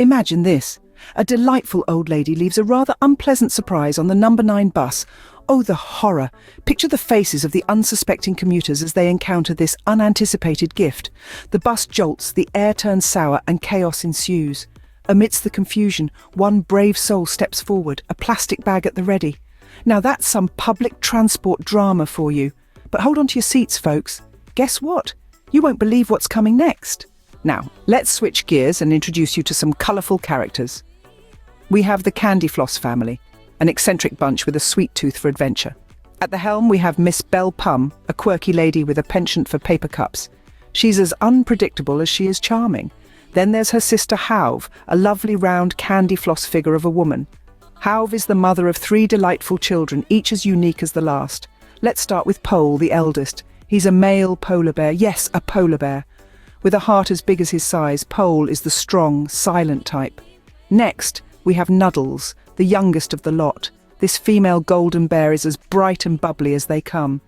Imagine this. A delightful old lady leaves a rather unpleasant surprise on the number 9 bus. Oh, the horror! Picture the faces of the unsuspecting commuters as they encounter this unanticipated gift. The bus jolts, the air turns sour, and chaos ensues. Amidst the confusion, one brave soul steps forward, a plastic bag at the ready. Now that's some public transport drama for you. But hold on to your seats, folks. Guess what? You won't believe what's coming next. Now, let's switch gears and introduce you to some colourful characters. We have the Candy Floss family, an eccentric bunch with a sweet tooth for adventure. At the helm we have Miss Belle Pum, a quirky lady with a penchant for paper cups. She's as unpredictable as she is charming. Then there's her sister Hauve, a lovely round candy floss figure of a woman. Hauve is the mother of 3 delightful children, each as unique as the last. Let's start with Pole, the eldest. He's a male polar bear, yes, a polar bear. With a heart as big as his size, Pole is the strong, silent type. Next, we have Nuddles, the youngest of the lot. This female golden bear is as bright and bubbly as they come.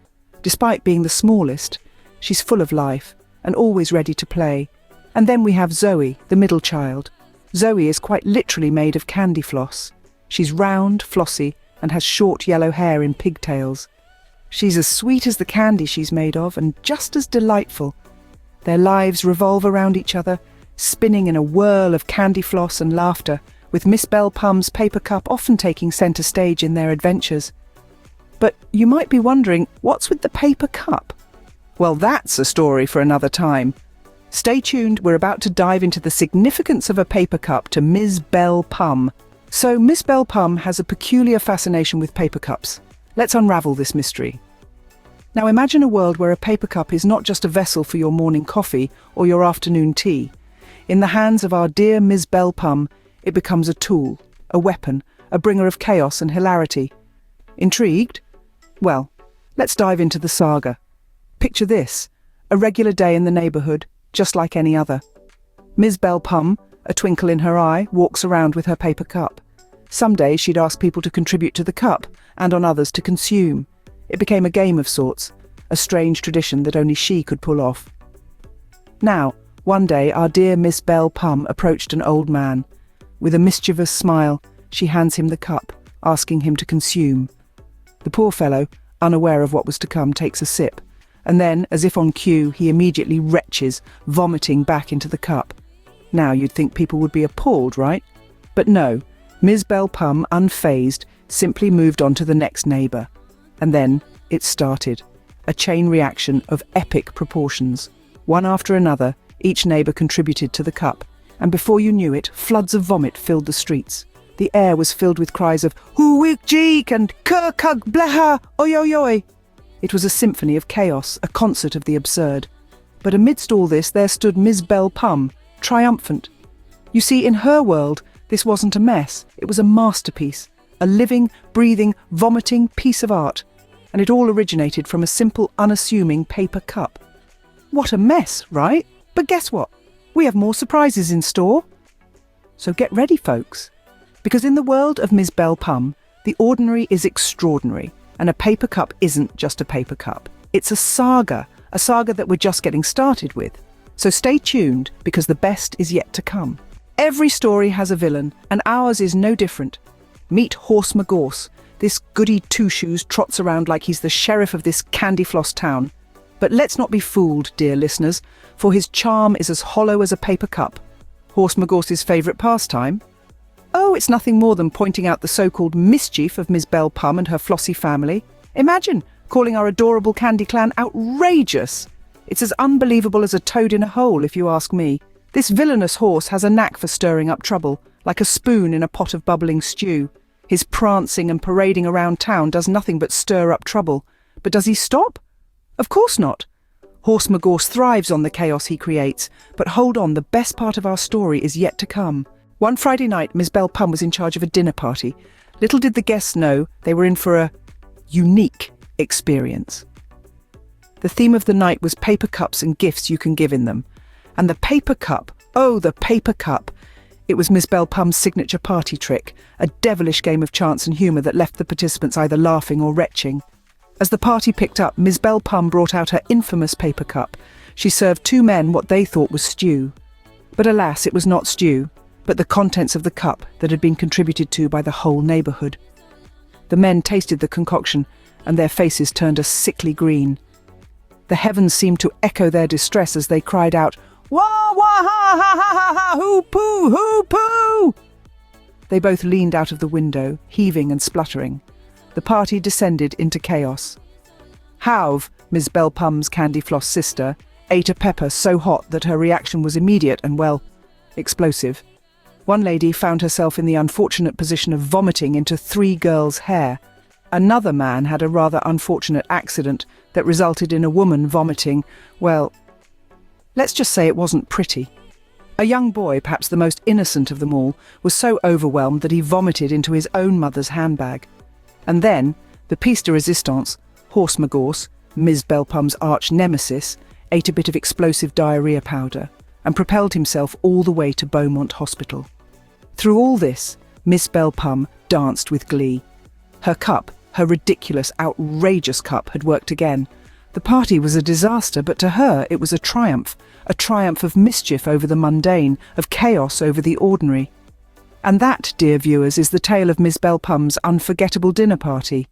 Despite being the smallest, she's full of life and always ready to play. And then we have Zoe, the middle child. Zoe is quite literally made of candy floss. She's round, flossy, and has short yellow hair in pigtails. She's as sweet as the candy she's made of and just as delightful. Their lives revolve around each other, spinning in a whirl of candy floss and laughter, with Miss Belle Pum's paper cup often taking centre stage in their adventures. But you might be wondering, what's with the paper cup? Well, that's a story for another time. Stay tuned, we're about to dive into the significance of a paper cup to Miss Belle Pum. So, Miss Belle Pum has a peculiar fascination with paper cups. Let's unravel this mystery. Now imagine a world where a paper cup is not just a vessel for your morning coffee or your afternoon tea. In the hands of our dear Miss Belle Pum, it becomes a tool, a weapon, a bringer of chaos and hilarity. Intrigued? Well, let's dive into the saga. Picture this, a regular day in the neighbourhood, just like any other. Miss Belle Pum, a twinkle in her eye, walks around with her paper cup. Some days she'd ask people to contribute to the cup, and on others to consume. It became a game of sorts, a strange tradition that only she could pull off. Now, one day our dear Miss Belle Pum approached an old man. With a mischievous smile, she hands him the cup, asking him to consume. The poor fellow, unaware of what was to come, takes a sip, and then, as if on cue, he immediately retches, vomiting back into the cup. Now you'd think people would be appalled, right? But no, Miss Belle Pum, unfazed, simply moved on to the next neighbour. And then it started, a chain reaction of epic proportions. One after another, each neighbour contributed to the cup, and before you knew it, floods of vomit filled the streets. The air was filled with cries of "Hoo-wig jeek" and "Ker-kug bleha, oi-oi-oi." It was a symphony of chaos, a concert of the absurd. But amidst all this, there stood Miss Belle Pum, triumphant. You see, in her world, this wasn't a mess, it was a masterpiece, a living, breathing, vomiting piece of art. And it all originated from a simple, unassuming paper cup. What a mess, right? But guess what? We have more surprises in store. So get ready, folks. Because in the world of Miss Belle Pum, the ordinary is extraordinary, and a paper cup isn't just a paper cup. It's a saga that we're just getting started with. So stay tuned, because the best is yet to come. Every story has a villain, and ours is no different. Meet Horse Magorse. This goody two-shoes trots around like he's the sheriff of this candy floss town. But let's not be fooled, dear listeners, for his charm is as hollow as a paper cup. Horse Magorse's favourite pastime? Oh, it's nothing more than pointing out the so-called mischief of Miss Belle Pum and her flossy family. Imagine calling our adorable candy clan outrageous. It's as unbelievable as a toad in a hole, if you ask me. This villainous horse has a knack for stirring up trouble, like a spoon in a pot of bubbling stew. His prancing and parading around town does nothing but stir up trouble. But does he stop? Of course not. Horse Magorse thrives on the chaos he creates, but hold on, the best part of our story is yet to come. One Friday night, Miss Belle Pum was in charge of a dinner party. Little did the guests know they were in for a unique experience. The theme of the night was paper cups and gifts you can give in them. And the paper cup, oh, the paper cup. It was Miss Belle Pum's signature party trick, a devilish game of chance and humour that left the participants either laughing or retching. As the party picked up, Miss Belle Pum brought out her infamous paper cup. She served 2 men what they thought was stew. But alas, it was not stew. but the contents of the cup that had been contributed to by the whole neighbourhood. The men tasted the concoction, and their faces turned a sickly green. The heavens seemed to echo their distress as they cried out, "Wah, wah, ha, ha, ha, ha, ha, hoo-poo, hoo-poo!" They both leaned out of the window, heaving and spluttering. The party descended into chaos. Hauve, Miss Belpum's candy-floss sister, ate a pepper so hot that her reaction was immediate and, well, explosive. One lady found herself in the unfortunate position of vomiting into 3 girls' hair. Another man had a rather unfortunate accident that resulted in a woman vomiting, well, let's just say it wasn't pretty. A young boy, perhaps the most innocent of them all, was so overwhelmed that he vomited into his own mother's handbag. And then, the piece de resistance, Horse Magorse, Miss Belpum's arch-nemesis, ate a bit of explosive diarrhea powder and propelled himself all the way to Beaumont Hospital. Through all this, Miss Belpum danced with glee. Her cup, her ridiculous, outrageous cup, had worked again. The party was a disaster, but to her it was a triumph of mischief over the mundane, of chaos over the ordinary. And that, dear viewers, is the tale of Miss Belpum's unforgettable dinner party.